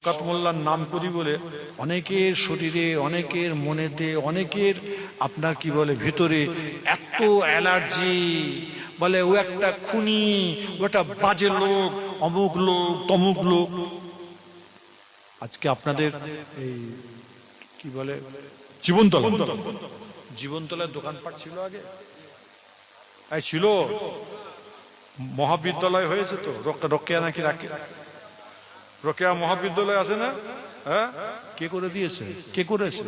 শওকত মোল্লার নাম করি বলে অনেকের শরীরে, অনেকের মনেতে, অনেকের আপনার কি বলে ভিতরে এত অ্যালার্জি, বলে ও একটা খুনি, ওটা বাজে লোক, অমুক লোক, তমুক লোক। আজকে আপনাদের এই কি বলে জীবনতলার দোকানপাট ছিল আগে, ছিল, মহাবিদ্যালয় হয়েছে তো, রোকেয়া নাকি রাখে, রোকেয়া মহাবিদ্যালয় আছে না? হ্যাঁ, কে করে দিয়েছে? কে করেছে?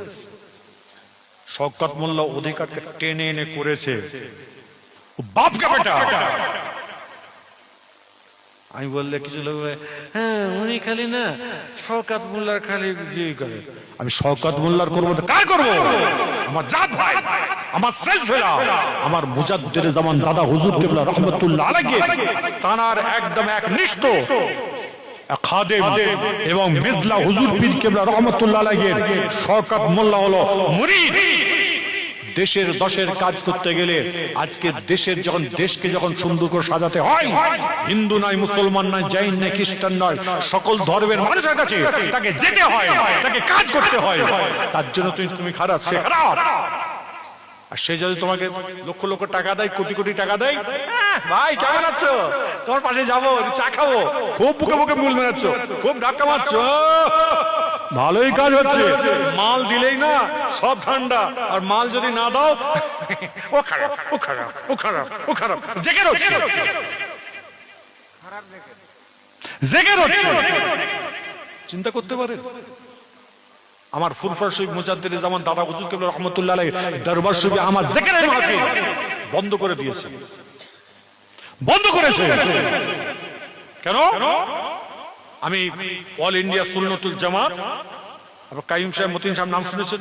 শওকত মোল্লা অধিকারকে টেনে এনে করেছে, বাপকে বেটা। আমি বললে কিছু লোক হ্যাঁ উনি খালি না শওকত মোল্লার খালি করে। আমি শওকত মোল্লার করবো তো কার করবো? আমার জাত ভাই, আমার সিলসিলা, আমার মুজাদ্দিদ জামান দাদা হুজুর কিবলা রাহমাতুল্লাহ আলাইহি তানার একদম একনিষ্ঠ খাদেম এবং মিজলা হুজুর পীর কিবলা রাহমাতুল্লাহ আলাইহি শওকত মোল্লা হলো মুরিদ। দেশের দশের কাজ করতে গেলে আজকে দেশের যখন দেশকে যখন সুন্দর করে সাজাতে হয়, হিন্দু নয়, মুসলমান নয়, জৈন নয়, খ্রিস্টান নয়, সকল ধর্মের মানুষের কাছে তাকে যেতে হয়, তাকে কাজ করতে হয়। তার জন্য তুমি খারাপ, সে খারাপ। আর সে যদি তোমাকে লক্ষ লক্ষ টাকা দেয়, কোটি কোটি টাকা দেয়, ভাই কেমন আছো, তোমার পাশে যাবো, চা খাবো, খুব বুকে বুকে মুল মেরাচ্ছ, খুব ধাক্কা মারছ, ভালোই কাজ হচ্ছে। মাল দিলেই না সব ঠান্ডা, আর মাল যদি না দাও ও খারাপ, ও খারাপ, ও খারাপ, ও খারাপ, জেগে রচ্ছে, জেগে রচ্ছে। চিন্তা করতে পারে আমার ফুরফুরা শরীফ মুজাদ্দিদ জামান দাদা হুজুর কিবলা রাহমাতুল্লাহ আলাইহি দরবার শরীফে আমার জিকিরের মাহফিল বন্ধ করে দিয়েছে, বন্ধ করেছে। কেন? আমি অল ইন্ডিয়া সুন্নতুল জামাত, আবার কাইয়ুম সাহেব, মতিন সাহেব নাম শুনেছেন?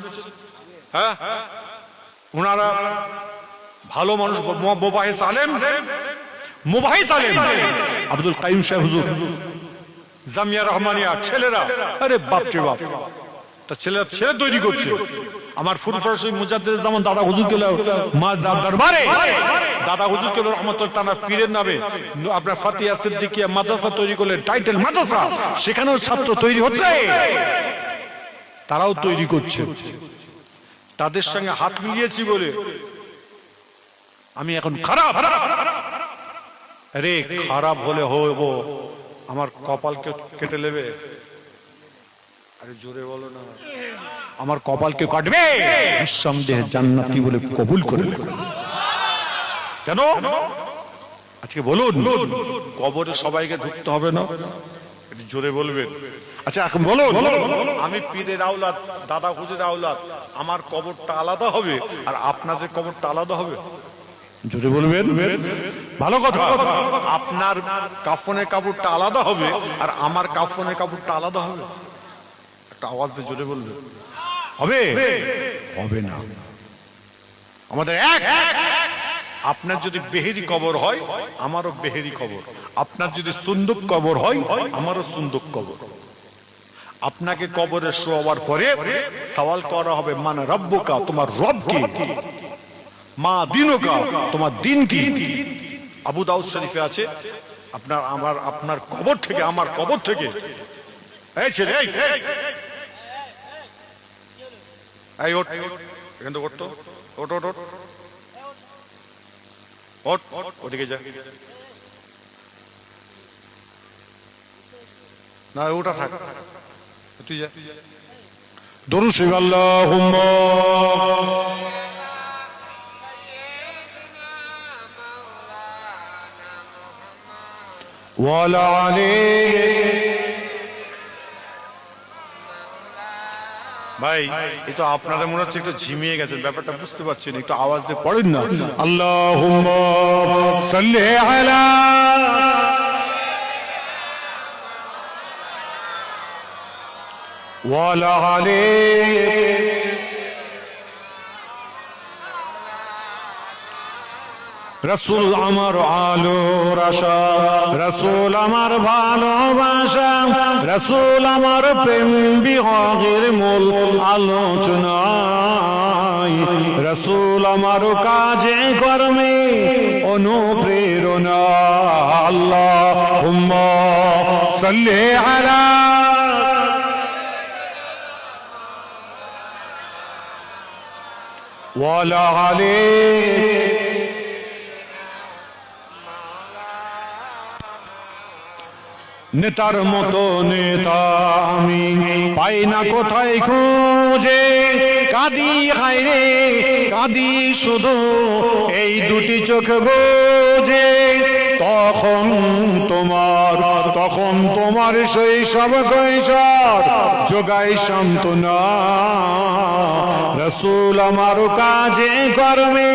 হ্যাঁ, ওনারা ভালো মানুষ, মুবাহিস আলেম, মুবাহিস আলেম আব্দুল কাইয়ুম সাহেব হুজুর, জামিয়া রহমানিয়া ছেলেরা, আরে বাপ রে বাপ, তা ছেলে তৈরি করছে। আমার ফুরফুরা শরীফ মুজাদ্দিদ জামান দাদা হুজুর কিবলা দরবারে দাদা হুজুর কিবলা রাহমাতুল্লাহ তাআলা পীরের নামে আপনার ফাতিহা সিদ্দিকিয়া মাদ্রাসা তৈরি করলে, টাইটেল মাদ্রাসা, সেখানেও ছাত্র তৈরি হচ্ছে, তারাও তৈরি করছে। তাদের সঙ্গে হাত মিলিয়েছি বলে আমি এখন খারাপ। আরে খারাপ হলে হইব, আমার কপালকে কেটে নেবে। আরে জোরে বলো না, আমার কপালকে কাটবে, নিঃসন্দেহে জান্নাতি বলে কবুল করে নেবে। কেন? আজকে বলুন, কবরে সবাইকে ঢুকতে হবে না? জোরে বলবেন। আচ্ছা এখন বলুন, আমি পীরের আওলাদ, দাদা হুজুরের আওলাদ, আমার কবরটা আলাদা হবে আর আপনাদের কবরটা আলাদা হবে? জোরে বলবেন। ভালো কথা, আপনার কাফনের কাপড়টা আলাদা হবে আর আমার কাফনের কাপড়টা আলাদা হবে? একটা আওয়াজ দিয়ে জোরে বলবে। হবে? হবে না। আমাদের এক। আপনার যদি বেহেরি কবর হয়, আমারও বেহেরি কবর। আপনার যদি সুন্দুক কবর হয়, আমারও সুন্দুক কবর। আপনাকে কবরে শোয়াবার পরে সওয়াল করা হবে, মান রব্বুকা, তোমার রব কি, মা দিনুকা, তোমার দিন কি। আবু দাউদ শরীফে আছে, আপনার কবর থেকে, আমার কবর থেকে, এই ছেলে, এই ওঠ, এখান থেকে ওঠ, ওঠ ওঠ ওঠ, ওদিকে যা না, ওটা থাক, তুই যা। দরুদ শরীফ আল্লাহুম্মা ওয়া আলা আলিহি। ভাই এই তো আপনাদের মনে হচ্ছে একটু ঝিমিয়ে গেছেন, ব্যাপারটা বুঝতে পারছেন, একটু আওয়াজ দিয়ে পড়েন না। আল্লাহুম্মা সাল্লি আলা ওয়া আলা আলিহি। রসুল আমার আলো রাশা, রসুল আমার ভালোবাসা, রসুল আমার প্রেম বিভাগের মূল আলোচনায়, রসুল আমার কাজে কর্মে অনুপ্রেরণা। আল্লাহুম্মা সাল্লি আলা ওয়ালা আলে নেতার মতো নেতা আমি পাই না কোথায় খুঁজে, কাঁদি হায় রে কাঁদি শুধু এই দুটি চোখ বুজে। তখন তোমার শৈশব কৈশোর যোগাই সান্ত্বনা, রসূল আমার কাজে কর্মে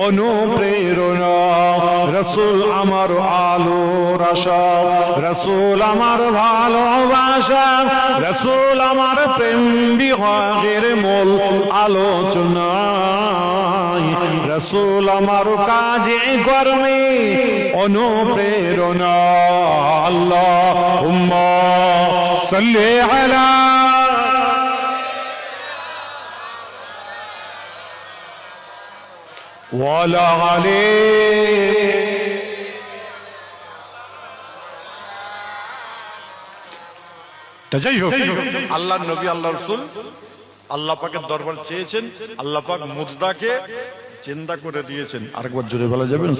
অনুপ্রেরণা, রসূল আমার আলোর আশা, রসূল আমার ভালোবাসা, রসূল আমার প্রেম বিভাগের মূল আলোচনা, রসূল আমার কাজে কর্মে অনুপ্রেরণা। আল্লাহুম্মা সাল্লি আলা ওয়ালা আলে। যাই হোক, আল্লাহ নবী আল্লাহ রসুল আল্লাহ পাকের দরবার চেয়েছেন, আল্লাহ পাক মুর্দাকে জিন্দা করে দিয়েছেন। আরেকবার জোরে বলা যাবে না?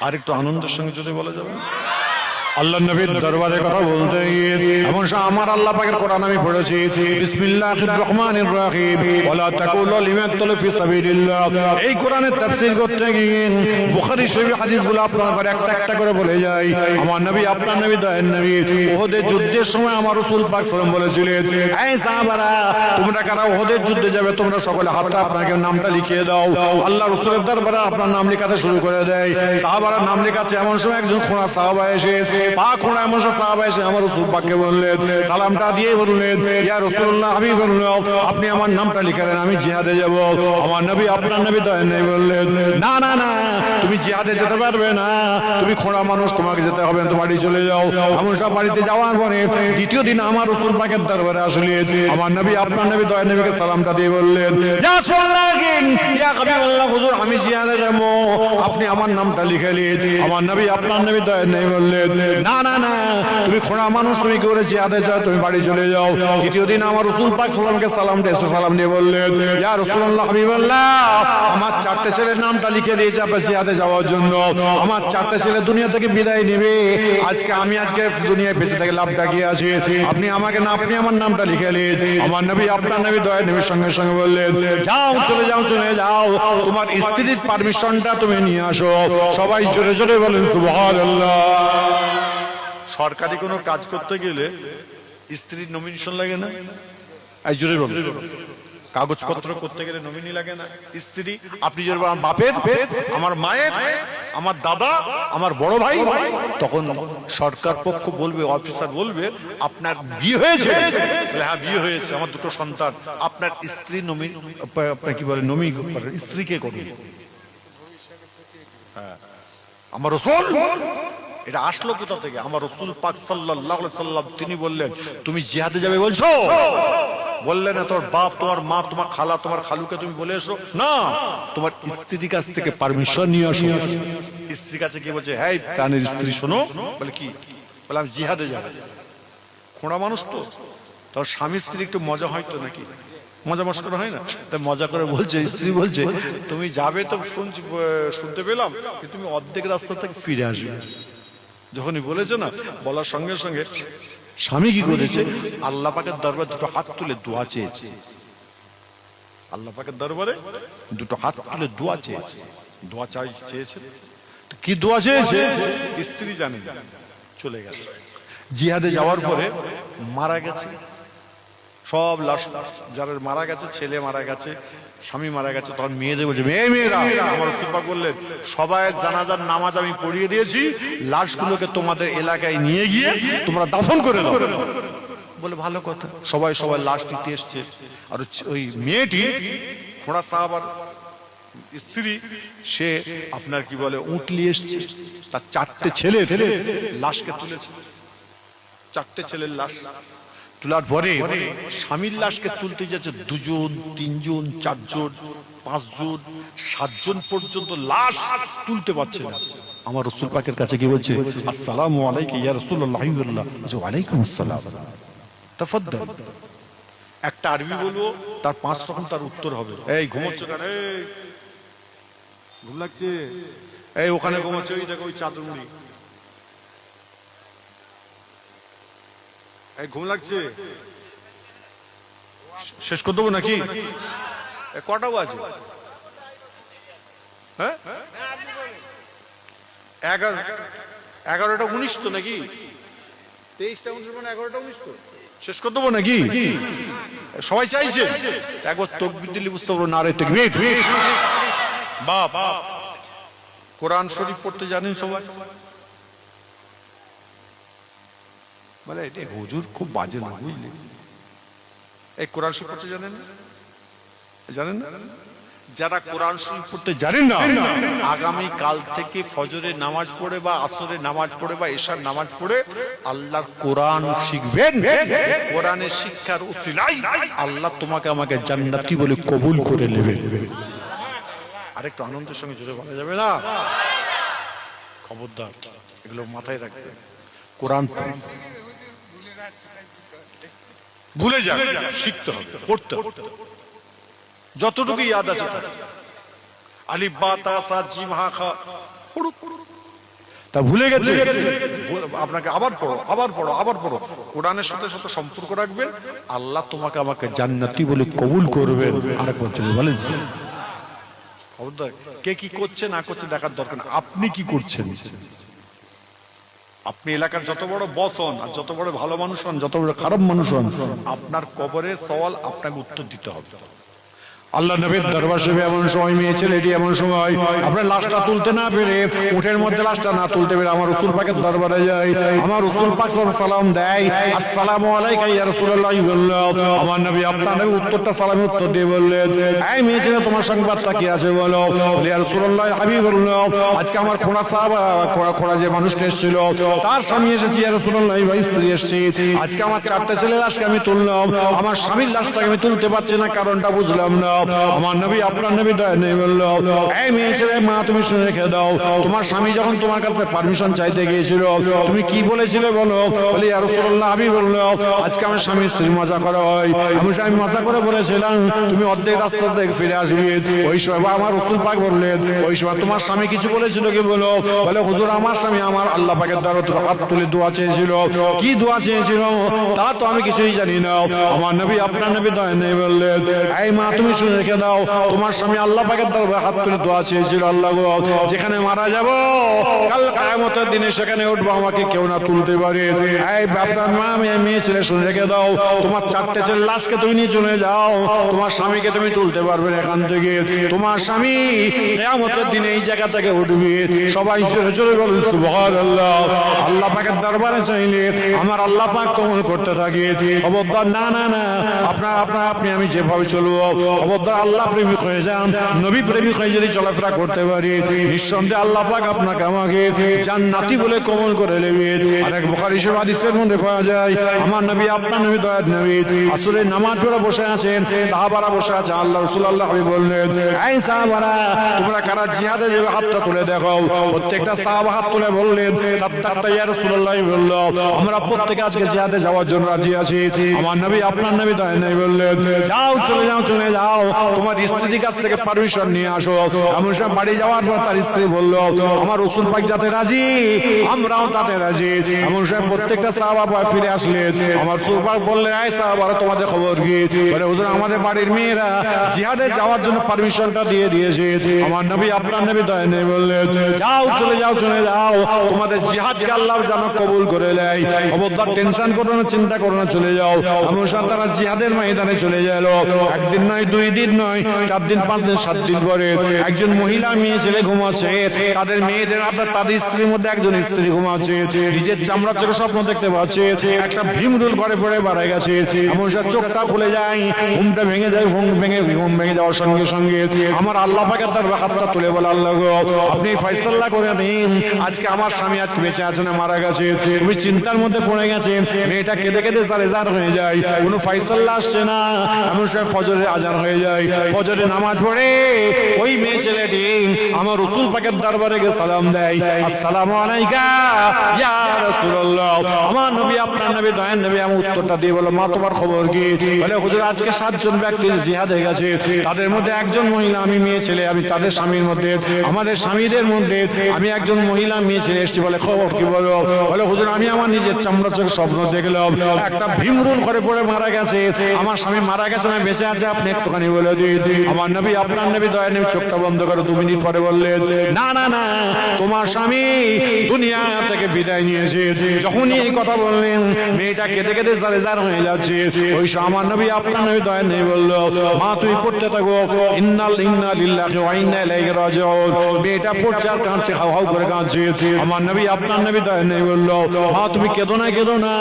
আরেকটু আনন্দের সঙ্গে জোরে বলা যাবে? আল্লাহ নবীর দরবারে কথা বলতে গিয়ে এমন আমার আল্লাহ পাকের কোরআন আমি পড়েছি, বিসমিল্লাহির রহমানির রহিম, ওয়ালা তাকুলু লিমান ইয়াকতুলু ফি সাবিলিল্লাহ। এই কোরআনের তাফসীর করতে গিয়ে বুখারী শরীফ হাদিসগুলো আপনার করে একটা একটা করে বলে যাই। আমার নবী, আপনার নবী, দয়ার নবী উহুদের যুদ্ধের সময় আমার রাসূল পাক সাল্লাল্লাহু আলাইহি ওয়াসাল্লাম বলেছিলেন, এই সাহাবারা তোমরা কারা উহুদের যুদ্ধে যাবে তোমরা সকলে হাতে আপনাকে নামটা লিখিয়ে দাও। আল্লাহ রাসূলের দরবারে আপনার নাম লেখাতে শুরু করে দেয়। সাহাবারা নাম লেখাচ্ছে, এমন সময় একজন খোঁড়া সাহাবা এসে পা খোঁড়া এমন সাহাবা এসে আমার রাসূল পাককে বললেন, সালামটা দিয়ে বললেন, ইয়া রাসূলুল্লাহ, আমি বললেন আপনি আমার নামটা লিখালেন, আমি জিহাদে যাব। আমার নবী, আপনার নবী দয়ার নবী বললেন, না না না, তুমি জিহাদে যেতে পারবে না, তুমি খোঁড়া মানুষ, তোমাকে যেতে হবে, তো বাড়ি চলে যাও। এমন সব বাড়িতে যাওয়ার পরে দ্বিতীয় দিন আমার রাসূল পাকের দরবারে আসলেন। আমার নবী, আপনার নবী দয়ার নবীকে সালামটা দিয়ে বললেন, ইয়া রাসূলুল্লাহ, ইয়া হাবিবাল্লাহ, হুজুর আমি জিহাদে যাব, আপনি আমার নামটা লিখালেন। আমার নবী, আপনার নবী দয়ার নবী বললেন, না না না, তুমি খোঁড়া মানুষ, তুমি কি করে জিহাদে যাও, তুমি বাড়ি চলে যাও। তৃতীয় দিন আমার রাসূল পাক সাল্লামকে সালাম দিয়েছে, সালাম দিয়ে বললেন, ইয়া রাসূলুল্লাহ, হাবিবাল্লাহ, আমার চারটে ছেলের নামটা লিখে দিয়েছে আপনার জিহাদে যাওয়ার জন্য। আমার চারটে ছেলে দুনিয়া থেকে বিদায় নেবে, আমি আজকে দুনিয়ায় বেঁচে থেকে লাভটা কি আছে, আপনি আমাকে না, আপনি আমার নামটা লিখে নিন। আমার নবী, আপনার নবী দয়ার নবীর সঙ্গে সঙ্গে বললেন, যাও চলে যাও, চলে যাও, তোমার স্ত্রীর পারমিশনটা তুমি নিয়ে আসো। সবাই জোরে জোরে বলেন সুবহানাল্লাহ। সরকারি কোনো কাজ করতে গেলে স্ত্রীর নমিনেশন লাগে না? এই জোরে বলুন। কাগজপত্র করতে গেলে নমিনি লাগে না? স্ত্রী, আপনি যদি আমার বাপের, আমার মায়ের, আমার দাদা, আমার বড় ভাই, তখন সরকার পক্ষ বলবে, অফিসার বলবে, আপনার বিয়ে হয়েছে? হ্যাঁ বিয়ে হয়েছে, আমার দুটো সন্তান। আপনার স্ত্রী নমিনি, আপনার কি বলে নমিনি, স্ত্রীকে করুন। হ্যাঁ, আমার রাসূল, এটা আসলো কোথা থেকে? আমার রাসূল পাক সাল্লাল্লাহু আলাইহি সাল্লাম তিনি বললেন, তুমি জিহাদে যাবে বলছো? বললেন না তোর বাপ, তোমার মা, তোমার খালা, তোমার খালুকে তুমি বলে এসো না, তোমার স্ত্রীর কাছ থেকে পারমিশন নিয়ে আসো। স্ত্রীর কাছে গিয়ে বলছে, হ্যাঁ প্রাণের স্ত্রী শোনো। বলে কি? বলে আমি জিহাদে যাব। খোঁড়া মানুষ তো, তোর স্বামী স্ত্রী একটু মজা হয়তো নাকি, মজা মস্করা হয় না? তাই মজা করে বলছে, স্ত্রী বলছে, তুমি যাবে তো শুনতে পেলাম, তুমি অর্ধেক রাস্তা থেকে ফিরে আসবে। যখনই বলেছে না, বলার সঙ্গে সঙ্গে স্বামী কি করেছে? আল্লাহ পাকের দরবারে দুটো হাত তুলে দোয়া চেয়েছে। আল্লাহ পাকের দরবারে দুটো হাত তুলে দোয়া চেয়েছে। দোয়া চেয়েছে, কি দোয়া চেয়েছে স্ত্রী জানে, চলে গেছে। জিহাদে যাওয়ার পরে মারা গেছে সব লাশ, যারা মারা গেছে, ছেলে মারা গেছে, স্বামী মারা গেছে, তখন মেয়েদের বলছে, মেয়েরা, আমার রাসূল পাক বললেন, সবাই জানাজার নামাজ আমি পড়িয়ে দিয়েছি, লাশগুলোকে তোমাদের এলাকায় নিয়ে গিয়ে তোমরা দাফন করে দাও। বলে ভালো কথা। সবাই লাশ নিতে এসছে। আর ওই মেয়েটি, খোঁড়া সাহাবার স্ত্রী, সে আপনার কি বলে উঠলি এসছে, তার চারটে ছেলে লাশকে তুলেছে। চারটে ছেলের লাশ তোলার পরে স্বামীর লাশকে তুলতে যাচ্ছে 2 জন, 3 জন, 4 জন, 5 জন, 7 জন পর্যন্ত লাশ তুলতে পারছে না। আমার রাসূল পাকের কাছে গিয়ে বলছে, আসসালামু আলাইকা ইয়া রাসূলুল্লাহ। ওয়া আলাইকুম আসসালাম, তাফাদ্দাল। একটা আরবি বলবো, তার 5 রকম তার উত্তর হবে। এই ঘুমোচ্ছ কেন? এই ঘুম লাগছে? এই ওখানে ঘুমোচ্ছে, ওই দেখো ওই চাদর মুড়ি। এই ঘুম লাগছে? শেষ করে দেবো নাকি? কটাও আছে? হ্যাঁ 11টা 19 তো নাকি? 23টা 19 মানে 11টা 19 তো। শেষ করে দেবো নাকি? সবাই চাইছে একবার তাকবীর দিলে বুঝতে পারবো। নারে তাকবীর। বাপ কোরআন শরীফ পড়তে জানেন সবাই? বলে এটা হুজুর খুব বাজে না, বুঝলি? এই কোরআন শরীফ পড়তে জানেন না? জানেন না? যারা কোরআন শরীফ পড়তে জানেন না, আগামী কাল থেকে ফজরের নামাজ পড়ে বা আসরের নামাজ পড়ে বা এশার নামাজ পড়ে আল্লাহর কোরআন শিখবেন। কোরআনের শিক্ষার উসিলায় আল্লাহ তোমাকে আমাকে জান্নাতি বলে কবুল করে নেবেন। আরেকটু আনন্দের সঙ্গে জোরে বলা যাবে না? খবরদার, এগুলো মাথায় রাখবেন। কোরআন ভুলে যান, শিখতে হবে, পড়তে হবে, যতটুকু ইয়াদ আছে তার। আলিফ বা তা সা জিম হা খা তা ভুলে গেছে, আপনাকে আবার পড়ো, আবার পড়ো, আবার পড়ো। কোরআনের সাথে সাথে সম্পর্ক রাখবেন, আল্লাহ তোমাকে আমাকে জান্নাতি বলে কবুল করবেন। আরেকবার চলে বলেন। খবরদার, কে কি করছে না করছে দেখার দরকার না, আপনি কি করছেন। আপনি এলাকার যত বড় বস হন আর যত বড় ভালো মানুষ হন, যত বড় খারাপ মানুষ হন, আপনার কবরের সওয়াল আপনাকে উত্তর দিতে হবে। আল্লাহ নবীর দরবার শরীফে এমন সময় মেয়ে ছেলেটি এমন সময় আপনার লাশটা তুলতে না পেরে, উঠের মধ্যে লাশটা না তুলতে পেরে আমার রাসূল পাকের দরবারে যায়। আমার রাসূল পাক সালাম দেয়, আসসালামু আলাইকা ইয়া রাসূলুল্লাহ। আমার নবী আপনার নবী উত্তরটা সালামের উত্তর দিয়ে বললেন, এই মেয়ে ছেলে তোমার সংবাদটা কি আছে বলো। ইয়া রাসূলুল্লাহ হাবিবুল্লাহ, আজকে আমার খোঁড়া সাহাবা খোঁড়া যে মানুষটা এসেছিল তার স্বামী এসেছে। ইয়া রাসূলুল্লাহ, ভাই স্ত্রী এসেছে। আজকে আমার 4টে ছেলের লাশকে আমি তুললাম, আমার স্বামীর লাশটাকে আমি তুলতে পারছি না, কারণটা বুঝলাম না। আমার নবী আপনার নবী দয়া নেই বললো, এই মেয়ে ছেলে মা তুমি শুনে রেখে দাও, তোমার স্বামী যখন তোমার কাছে পারমিশন চাইতে গিয়েছিল তুমি কি বলেছিলে বলো। বলি ইয়া রাসূলুল্লাহ, আমি বললো আজকে আমার স্বামী স্ত্রী মজা করা হয়, আমি স্বামী মজা করে বলেছিলাম তুমি অর্ধেক রাস্তা থেকে ফিরে আসবি। ওই সময় আমার রাসূল পাক বললেন, ওই সময় তোমার স্বামী কিছু বলেছিল কি বলো। বলে হুজুর আমার স্বামী আমার আল্লাহ পাকের দরবারে হাত তুলে দোয়া চেয়েছিল। কি দোয়া চেয়েছিল তা তো আমি কিছুই জানি না। আমার নবী আপনার নবী দয়া নেই বললেন, এই মা তুমি শুনে রেখে দাও, তোমার স্বামী আল্লাহ পাকের দরবারে হাত তুলে দোয়া চেয়েছিল, আল্লাহ গো যেখানে মারা যাব কাল কিয়ামতের দিনে সেখানে উঠবো, আমাকে কেউ না তুলতে পারে। এই আপনার মা মেয়ে ছেলে শুনে রেখে দাও, তোমার 4টে ছেলের লাশকে তুমি নিয়ে চলে যাও, তোমার স্বামীকে তুমি তুলতে পারবে না এখান থেকে। তোমার স্বামী কিয়ামতের দিনে এই জায়গা থেকে উঠবে। সবাই জোরে জোরে বলুন সুবহানাল্লাহ। আল্লাহ পাকের দরবারে চাইলে আমার আল্লাহ পাক কবুল করতে থাকে। খবরদার না না না, আপনি আমি যেভাবে চলবো, খবরদার আল্লাহ প্রেমিক হয়ে যান, নবী প্রেমিক হয়ে যদি চলাফেরা করতে পারি, নিঃসন্দেহে আল্লাহ পাক আপনাকে আমাকে জান্নাতি বলে কবুল করে নেবেন। আরেক বুখারী শরীফ হাদিসের মধ্যে পাওয়া যায়, আমার নবী আপনার নবী দয়ার নবী আসরের নামাজ পড়ে বসে আছেন, সাহাবারা বসে আছে। আল্লাহ রাসূল আল্লাহ হাবিব বললেন, এই সাহাবারা তোমরা কারা জিহাদে যাবে হাতটা তুলে দেখো। প্রত্যেকটা সাহাবা হাত তুলে বললেন, সাত্তারটা ইয়া রাসূলুল্লাহ বলল, আমরা প্রত্যেকে আজকে জিহাদে যাওয়ার জন্য রাজি আছি। আমার নবী আপনার নবী দয়ার নবী বললেন, যাও চলে যাও চলে যাও, তোমার স্ত্রীর কাছ থেকে পারমিশন নিয়ে আসো। এমন সময় বাড়ি যাওয়ার পর তার স্ত্রী বলল, আমার রাসূল পাক যাতে রাজি আমরাও তাতে রাজি। এমন সময় প্রত্যেকটা সাহাবা ফিরে আসলেন। আমার রাসূল পাক বললেন, এই সাহাবারা তোমাদের খবর কি? বলে হুজুর আমাদের বাড়ির মেয়েরা জিহাদে যাওয়ার জন্য পারমিশনটা দিয়ে দিয়েছে। আমার নবী আপনার নবী দয়া নেই বললেন, যাও চলে যাও চলে যাও, তোমাদের জিহাদকে আল্লাহ যেন কবুল করে নেয়। খবরদার টেনশন করো না, চিন্তা করো না, চলে যাও। এমন সময় তারা জিহাদের ময়দানে চলে গেল। একদিন নয়, 2 দিন নয়, 4 দিন 5 দিন 7 দিন পরে একজন মহিলা মেয়ে ছেলে ঘুমাচ্ছে, তাদের মেয়েদের আপনার তাদের স্ত্রীর মধ্যে একজন স্ত্রী ঘুমাচ্ছে, নিজের চামড়া চোখে স্বপ্ন দেখতে পাচ্ছে একটা ভীমরুল ঘরে পড়ে মারা গেছে। এমন সময় চোখটা খুলে যায়, ঘুমটা ভেঙে যায়, ঘুম ভেঙে যাওয়ার সঙ্গে সঙ্গে আমার আল্লাহ পাকের দরবারে হাতটা তুলে বলে, আল্লাহ গো আপনি ফয়সালা করে দিন, আজকে আমার স্বামী আজকে বেঁচে আছে না মারা গেছে। তুমি চিন্তার মধ্যে পড়ে গেছে, মেয়েটা কেঁদে কেঁদে সারেজার হয়ে যায়, কোনো ফয়সালা আসছে না। এমন সময় ফজরের আজান হয়ে যায়। ফজরের নামাজ পড়ে ওই মেয়ে ছেলেটি আমার রাসূল পাকের দরবারে গিয়ে সালাম দেয়, আসসালামু আলাইকা ইয়া রাসূলুল্লাহ। আমার নবী আপনার নবী দয়ার নবী আমি উত্তরটা দিয়ে বলল, মা তোমার খবর কি? বলে হুজুর আজকে 7 জন ব্যক্তি জিহাদে গেছে, তাদের মধ্যে একজন মহিলা আমি মেয়ে ছেলে, আমি তাদের স্বামীর মধ্যে আমাদের স্বামীদের মধ্যে আমি একজন মহিলা মেয়ে ছেলে এসেছি। বলে খবর কি বলো? বলে হুজুর আমি আমার নিজের চামড়া চোখে স্বপ্ন দেখলাম একটা ভীমরুল করে পড়ে মারা গেছে, আমার স্বামী মারা গেছে না বেঁচে আছে, আপনি একটুখানি বলে দিন। আমার নবী আপনার নবী দয়ার নবী চোখটা বন্ধ করে 2 মিনিট পরে বললেন, না না না তোমার স্বামী দুনিয়া থেকে বিদায় নিয়েছে। যখনই এই কথা বললেন মেয়েটা কেঁদে কেঁদে জারেজার হয়ে যাচ্ছে। ওই আমার নবী আপনার নবী দয়ার নবী বলল, মা তুই পড়তে থাকো ইন্না লিল্লাহি ওয়া ইন্না ইলাইহি রাজিউন। মেয়েটা পড়ছে আর কাঁদছে, হাউ হাউ করে কাঁদছে। আমার নবী আপনার নবী দয়ার নবী বলল, মা তুমি কেঁদো না কেঁদো না,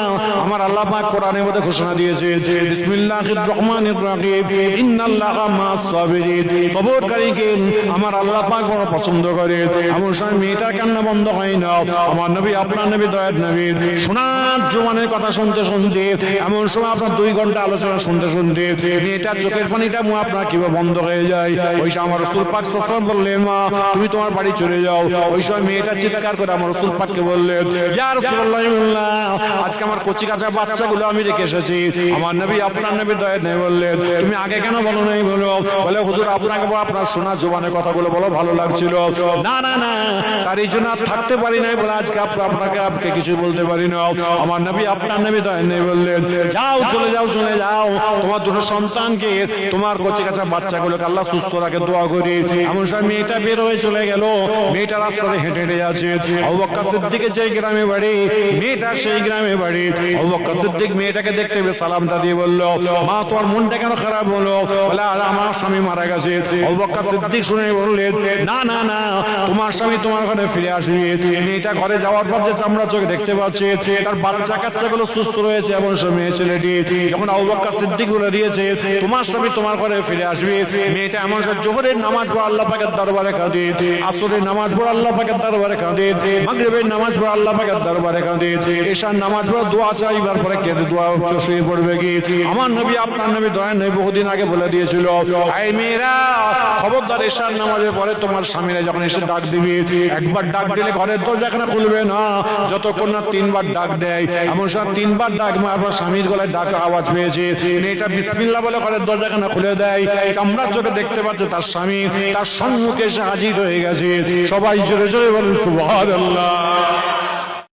আমার আল্লাহ পাক কোরআনের মধ্যে ঘোষণা দিয়েছে বিসমিল্লাহির রহমানির রহিম ইন্নাল্লাহা মা'আস সাবিরিন। সবরকারীকে আমার আল্লাহ পাক বড় পছন্দ করে। এমন সময় মেয়েটা কান্না বন্ধ হয় না। আমার নবী আপনার নবী দয়ার নবী শোনার জোয়ানের কথা শুনতে শুনতে এমন সময় আপনার 2 ঘন্টা আলোচনা শুনতে শুনতে মেয়েটার চোখের পানিটা আপনার কিভাবে বন্ধ হয়ে যায়। ওই সময় আমার রাসূল পাক সাল্লাল্লাহু আলাইহি ওয়াসাল্লাম বললেন, মা তুমি তোমার বাড়ি চলে যাও। ওই সময় মেয়েটা চিৎকার করে আমার রাসূল পাককে বললেন, ইয়া রাসূলুল্লাহ আজকে আমার কচি কাঁচা বাচ্চাগুলো আমি রেখে এসেছি। আমার নবী আপনার নবী দয়ার নবী বললেন, তুমি আগে কেন বলো নাই? বলো বলে হুজুর আপনাকে আপনার শোনা জোয়ানের কথাগুলো বলো ভালো লাগছিল। না না না তার এই জন্য থাকতে পারি নাই বলে আজকে আপনাকে কিছু বলতে পারি না। আমার নবী আপনার নবী দয়ার নবী বললেন, যাও চলে যাও চলে যাও, তোমার 2 সন্তানকে তোমার কচি কাঁচা বাচ্চাগুলোকে আল্লাহ সুস্থ রাখে দোয়া করি। এমন সময় মেয়েটা বের হয়ে চলে গেল। মেয়েটা রাস্তাতে হেঁটে হেঁটে যাচ্ছে। আবু বকর সিদ্দিকের যে গ্রামে বাড়ি মেয়েটা সেই গ্রামে বাড়ি। আবু বকর সিদ্দিক মেয়েটাকে দেখতে পেয়ে সালামটা দিয়ে বলল, মা তোমার মনটা কেন খারাপ হলো? বলে আমার স্বামী মারা গেছে। আবু বকর সিদ্দিক শুনে বললেন, না না না তোমার স্বামী তোমার ঘরে ফিরে আসবে। মেয়েটা ঘরে যাওয়ার পর যে চামড়া চোখে দেখতে পাচ্ছে তার বাচ্চা কাচ্চাগুলো সুস্থ রয়েছে। এমন সময় মেয়ে ছেলেটি যখন আবু বকর সিদ্দিক বলে দিয়েছে তোমার স্বামী তোমার ঘরে ফিরে আসবে, মেয়েটা এমন সময় জোহরের নামাজ পড়ে আল্লাহ পাকের দরবারে কাঁদে, আসরের নামাজ পড়ে আল্লাহ পাকের দরবারে কাঁদে, মাগরিবের নামাজ পড়ে আল্লাহ পাকের দরবারে কাঁদে, এশার নামাজ পড়ে দোয়া চাইবার পরে কেঁদে দোয়া শুয়ে পড়বে কি। আমার নবী আপনার নবী দয়ার নবী বহুদিন আগে বলে দিয়েছিল, এই মেয়েরা খবরদার এশার নামাজের পরে তোমার স্বামীরা যখন এসে ডাক দিবে একবার ডাক দিলে ঘরের দরজা এখানে খুলবে না যতক্ষণ না 3 বার ডাক দেয়। এমন সব 3 বার ডাক আপনার স্বামীর গলায় ডাক আওয়াজ পেয়েছে, মেয়েটা বিসমিল্লাহ বলে ঘরের দরজা এখানে খুলে দেয়। চামড়ার চোখে দেখতে পাচ্ছে তার স্বামী তার সম্মুখে এসে হাজির হয়ে গেছে। সবাই জোরে জোরে বলেন সুবহানাল্লাহ।